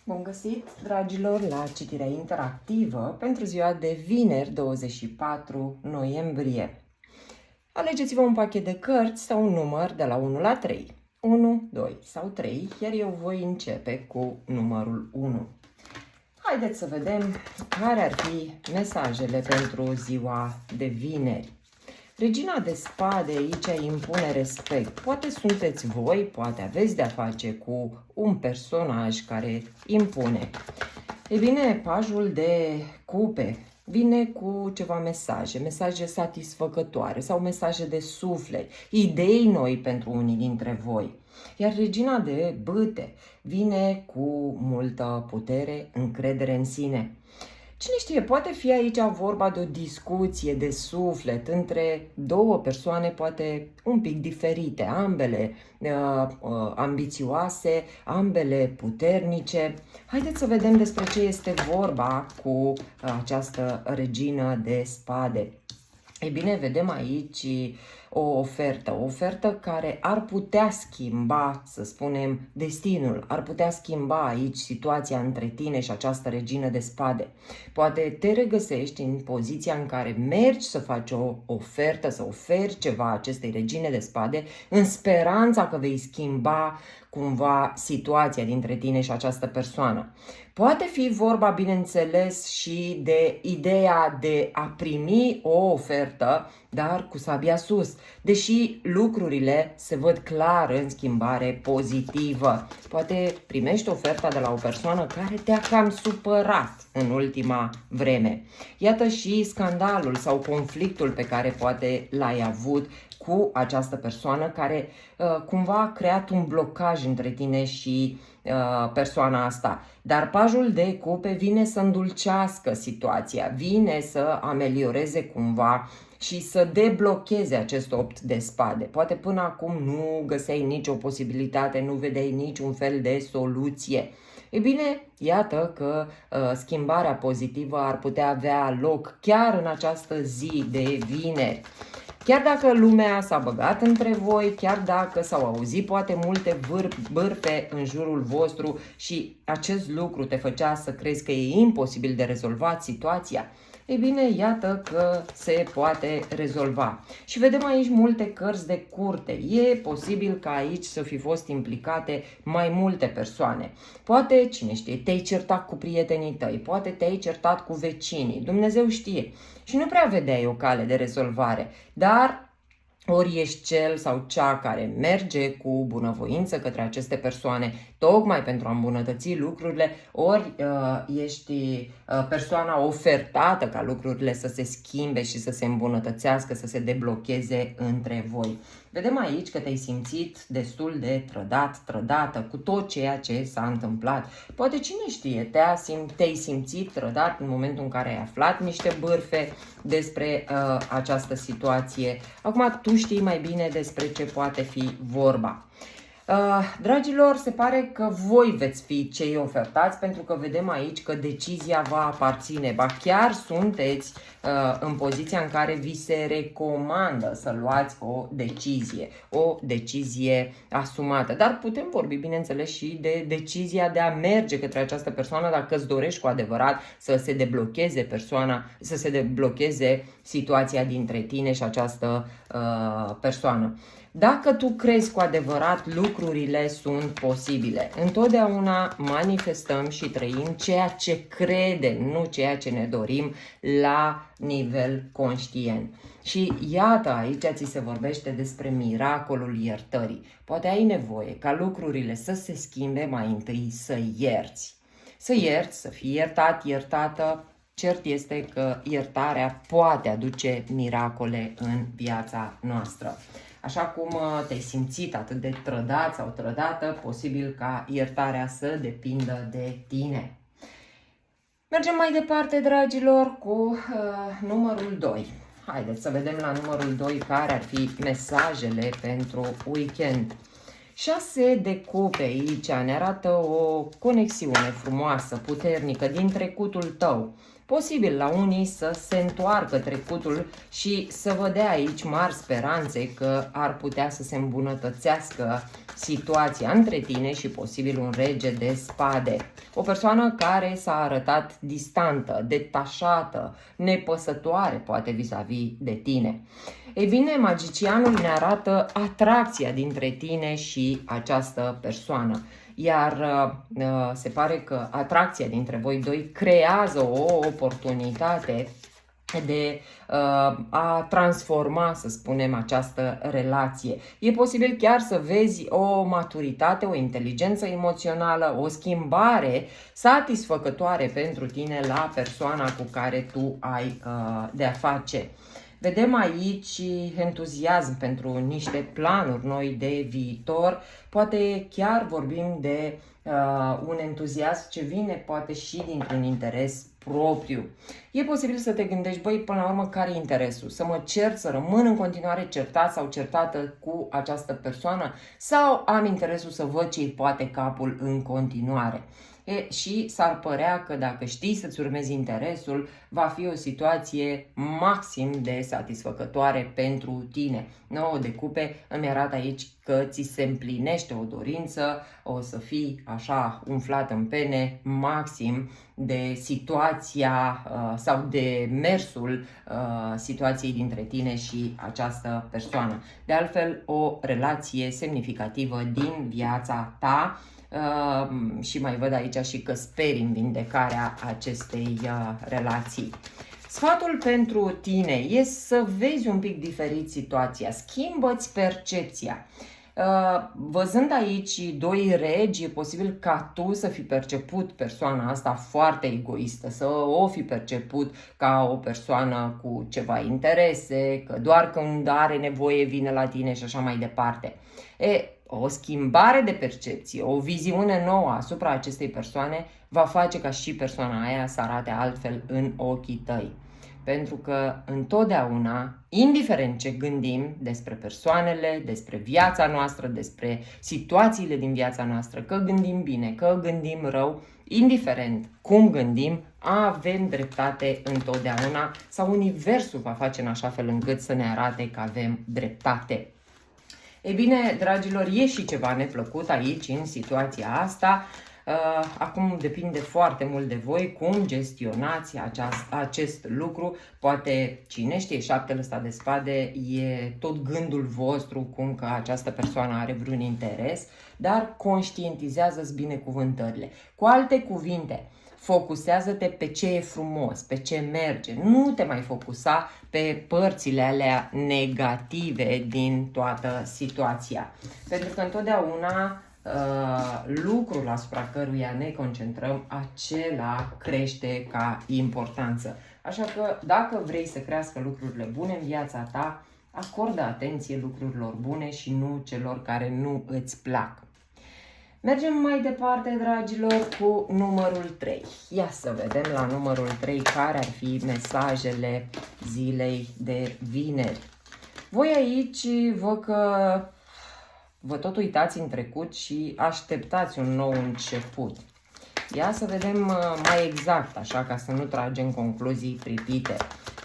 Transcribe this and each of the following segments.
Bun găsit, dragilor, la citirea interactivă pentru ziua de vineri, 24 noiembrie. Alegeți-vă un pachet de cărți sau un număr de la 1 la 3. 1, 2 sau 3, iar eu voi începe cu numărul 1. Haideți să vedem care ar fi mesajele pentru ziua de vineri. Regina de spade aici impune respect. Poate sunteți voi, poate aveți de-a face cu un personaj care impune. E bine, pajul de cupe vine cu ceva mesaje satisfăcătoare sau mesaje de suflet, idei noi pentru unii dintre voi. Iar regina de bâte vine cu multă putere, încredere în sine. Cine știe, poate fi aici vorba de o discuție de suflet între două persoane poate un pic diferite, ambele ambițioase, ambele puternice. Haideți să vedem despre ce este vorba cu această regină de spade. Ei bine, vedem aici o ofertă care ar putea schimba, să spunem, destinul, ar putea schimba aici situația între tine și această regină de spade. Poate te regăsești în poziția în care mergi să faci o ofertă, să oferi ceva acestei regine de spade, în speranța că vei schimba cumva situația dintre tine și această persoană. Poate fi vorba, bineînțeles, și de ideea de a primi o ofertă, dar cu sabia sus, deși lucrurile se văd clar în schimbare pozitivă. Poate primești oferta de la o persoană care te-a cam supărat în ultima vreme. Iată și scandalul sau conflictul pe care poate l-ai avut cu această persoană care cumva a creat un blocaj între tine și persoana asta. Dar pajul de cupe vine să îndulcească situația, vine să amelioreze cumva și să deblocheze acest 8 de spade. Poate până acum nu găseai nicio posibilitate, nu vedeai niciun fel de soluție. E bine, iată că schimbarea pozitivă ar putea avea loc chiar în această zi de vineri. Chiar dacă lumea s-a băgat între voi, chiar dacă s-au auzit poate multe bârfe în jurul vostru și acest lucru te făcea să crezi că e imposibil de rezolvat situația, e bine, iată că se poate rezolva. Și vedem aici multe cărți de curte. E posibil ca aici să fi fost implicate mai multe persoane. Poate, cine știe, te-ai certat cu prietenii tăi, poate te-ai certat cu vecinii, Dumnezeu știe. Și nu prea vedeai o cale de rezolvare, dar ori ești cel sau cea care merge cu bunăvoință către aceste persoane, tocmai pentru a îmbunătăți lucrurile, ori ești persoana ofertată ca lucrurile să se schimbe și să se îmbunătățească, să se deblocheze între voi. Vedem aici că te-ai simțit destul de trădată cu tot ceea ce s-a întâmplat. Poate cine știe, te-ai simțit trădat în momentul în care ai aflat niște bârfe despre această situație. Acum tu știi mai bine despre ce poate fi vorba. Dragilor, se pare că voi veți fi cei ofertați pentru că vedem aici că decizia va aparține. Ba chiar sunteți în poziția în care vi se recomandă să luați o decizie asumată. Dar putem vorbi, bineînțeles, și de decizia de a merge către această persoană dacă îți dorești cu adevărat să se deblocheze să se deblocheze situația dintre tine și această persoană. Dacă tu crezi cu adevărat, lucrurile sunt posibile. Întotdeauna manifestăm și trăim ceea ce credem, nu ceea ce ne dorim la nivel conștient. Și iată, aici ți se vorbește despre miracolul iertării. Poate ai nevoie ca lucrurile să se schimbe, mai întâi să ierți. Să ierți, să fii iertat, iertată. Cert este că iertarea poate aduce miracole în viața noastră. Așa cum te-ai simțit atât de trădat sau trădată, posibil ca iertarea să depindă de tine. Mergem mai departe, dragilor, cu numărul 2. Haideți să vedem la numărul 2 care ar fi mesajele pentru weekend. 6 de cupe aici ne arată o conexiune frumoasă, puternică din trecutul tău. Posibil la unii să se întoarcă trecutul și să vă dea aici mari speranțe că ar putea să se îmbunătățească situația între tine și posibil un rege de spade. O persoană care s-a arătat distantă, detașată, nepăsătoare poate vis-a-vis de tine. Ei bine, magicianul ne arată atracția dintre tine și această persoană. Iar se pare că atracția dintre voi doi creează o oportunitate de a transforma, să spunem, această relație. E posibil chiar să vezi o maturitate, o inteligență emoțională, o schimbare satisfăcătoare pentru tine la persoana cu care tu ai de-a face. Vedem aici entuziasm pentru niște planuri noi de viitor. Poate chiar vorbim de un entuziasm ce vine poate și dintr-un interes propriu. E posibil să te gândești, băi, până la urmă, care e interesul? Să mă cert, să rămân în continuare certat sau certată cu această persoană? Sau am interesul să văd ce-i poate capul în continuare? Și s-ar părea că dacă știi să-ți urmezi interesul, va fi o situație maxim de satisfăcătoare pentru tine. 9 de cupe îmi arată aici că ți se împlinește o dorință, o să fii așa umflat în pene maxim de situația sau de mersul situației dintre tine și această persoană. De altfel, o relație semnificativă din viața ta. Și mai văd aici și că speri în vindecarea acestei relații. Sfatul pentru tine e să vezi un pic diferit situația, schimbă-ți percepția. Văzând aici doi regi, e posibil ca tu să fi perceput persoana asta foarte egoistă, să o fi perceput ca o persoană cu ceva interese, că doar când are nevoie vine la tine și așa mai departe. O schimbare de percepție, o viziune nouă asupra acestei persoane va face ca și persoana aia să arate altfel în ochii tăi. Pentru că întotdeauna, indiferent ce gândim despre persoanele, despre viața noastră, despre situațiile din viața noastră, că gândim bine, că gândim rău, indiferent cum gândim, avem dreptate întotdeauna sau universul va face în așa fel încât să ne arate că avem dreptate. Ei bine, dragilor, e și ceva neplăcut aici, în situația asta. Acum depinde foarte mult de voi cum gestionați acest lucru. Poate, cine știe, șaptele ăsta de spade e tot gândul vostru cum că această persoană are vreun interes, dar conștientizează-ți binecuvântările. Cu alte cuvinte, focusează-te pe ce e frumos, pe ce merge. Nu te mai focusa pe părțile alea negative din toată situația. Pentru că întotdeauna lucrul asupra căruia ne concentrăm, acela crește ca importanță. Așa că dacă vrei să crească lucrurile bune în viața ta, acordă atenție lucrurilor bune și nu celor care nu îți plac. Mergem mai departe, dragilor, cu numărul 3. Ia să vedem la numărul 3 care ar fi mesajele zilei de vineri. Voi aici văd că vă tot uitați în trecut și așteptați un nou început. Ia să vedem mai exact, așa, ca să nu tragem concluzii pripite.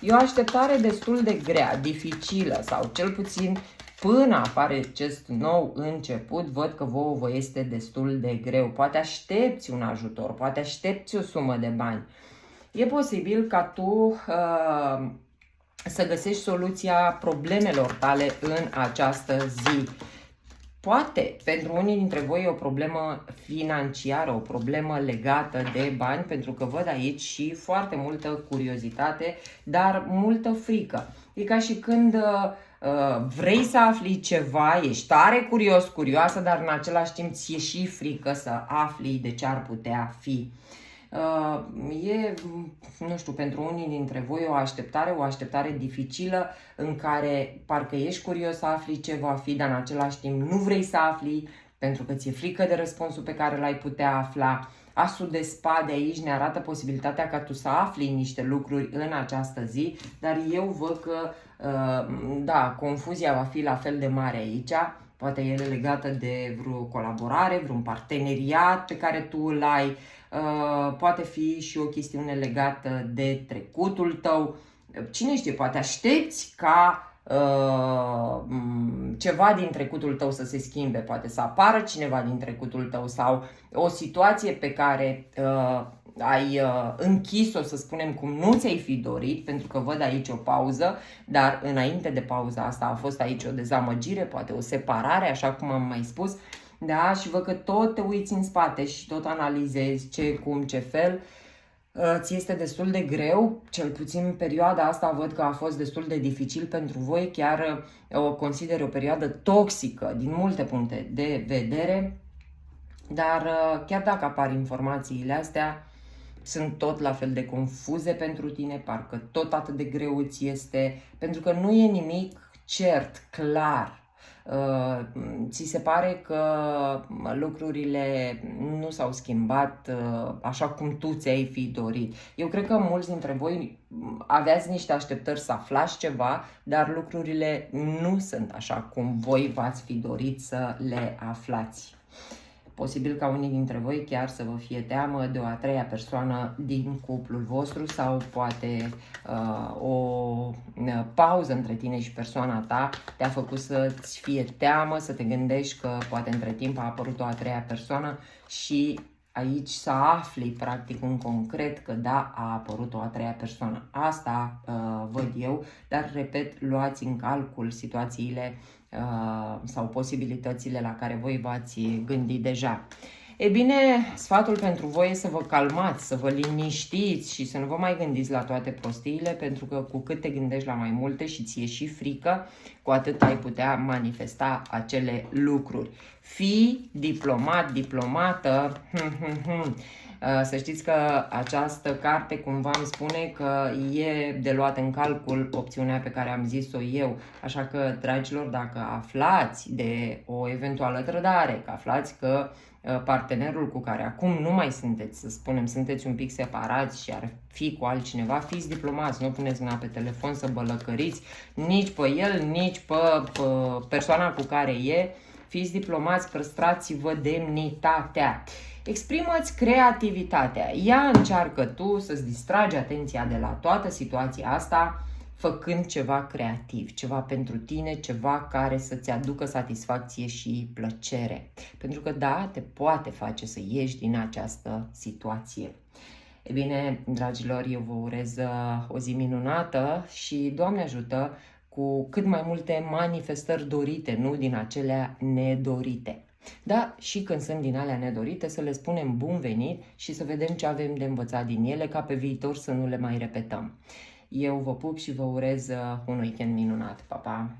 E o așteptare destul de grea, dificilă sau cel puțin până apare acest nou început, văd că vouă vă este destul de greu. Poate aștepți un ajutor, poate aștepți o sumă de bani. E posibil ca tu să găsești soluția problemelor tale în această zi. Poate pentru unii dintre voi e o problemă financiară, o problemă legată de bani, pentru că văd aici și foarte multă curiozitate, dar multă frică. E ca și când vrei să afli ceva, ești tare curios, curioasă, dar în același timp ți-e și frică să afli de ce ar putea fi. E, nu știu, pentru unii dintre voi o așteptare dificilă în care parcă ești curios să afli ce va fi, dar în același timp nu vrei să afli pentru că ți-e frică de răspunsul pe care l-ai putea afla. Asul de spade aici ne arată posibilitatea ca tu să afli niște lucruri în această zi, dar eu văd că, da, confuzia va fi la fel de mare aici. poate ele legată de vreo colaborare, vreun parteneriat pe care tu îl ai, poate fi și o chestiune legată de trecutul tău. Cine știe, poate aștepți ca ceva din trecutul tău să se schimbe, poate să apară cineva din trecutul tău sau o situație pe care ai închis-o, să spunem, cum nu ți-ai fi dorit, pentru că văd aici o pauză, dar înainte de pauza asta a fost aici o dezamăgire, poate o separare, așa cum am mai spus, da? Și văd că tot te uiți în spate și tot analizezi ce, cum, ce fel. Ți este destul de greu, cel puțin în perioada asta văd că a fost destul de dificil pentru voi, chiar o consider o perioadă toxică din multe puncte de vedere, dar chiar dacă apar informațiile astea, sunt tot la fel de confuze pentru tine, parcă tot atât de greu îți este, pentru că nu e nimic cert, clar. Ți se pare că lucrurile nu s-au schimbat așa cum tu ți-ai fi dorit. Eu cred că mulți dintre voi aveați niște așteptări să aflați ceva, dar lucrurile nu sunt așa cum voi v-ați fi dorit să le aflați. Posibil ca unii dintre voi chiar să vă fie teamă de o a treia persoană din cuplul vostru sau poate o pauză între tine și persoana ta te-a făcut să-ți fie teamă, să te gândești că poate între timp a apărut o a treia persoană și aici să afli practic în concret că da, a apărut o a treia persoană. Asta văd eu, dar repet, luați în calcul situațiile sau posibilitățile la care voi v-ați gândit deja. E bine, sfatul pentru voi e să vă calmați, să vă liniștiți și să nu vă mai gândiți la toate prostiile, pentru că cu cât te gândești la mai multe și ți-e și frică, cu atât ai putea manifesta acele lucruri. Fii diplomat, diplomată, să știți că această carte cumva îmi spune că e de luat în calcul opțiunea pe care am zis-o eu. Așa că, dragilor, dacă aflați de o eventuală trădare, că aflați că partenerul cu care acum nu mai sunteți, să spunem, sunteți un pic separați și ar fi cu altcineva, fiți diplomați, nu puneți mâna pe telefon să bălăcăriți nici pe el, nici pe persoana cu care e. Fiți diplomați, păstrați-vă demnitatea. Exprimă-ți creativitatea. Ea încearcă tu să-ți distragi atenția de la toată situația asta, făcând ceva creativ, ceva pentru tine, ceva care să-ți aducă satisfacție și plăcere. Pentru că da, te poate face să ieși din această situație. E bine, dragilor, eu vă urez o zi minunată și Doamne ajută cu cât mai multe manifestări dorite, nu din acelea nedorite. Da, și când sunt din alea nedorite, să le spunem bun venit și să vedem ce avem de învățat din ele, ca pe viitor să nu le mai repetăm. Eu vă pup și vă urez un weekend minunat. Pa, pa!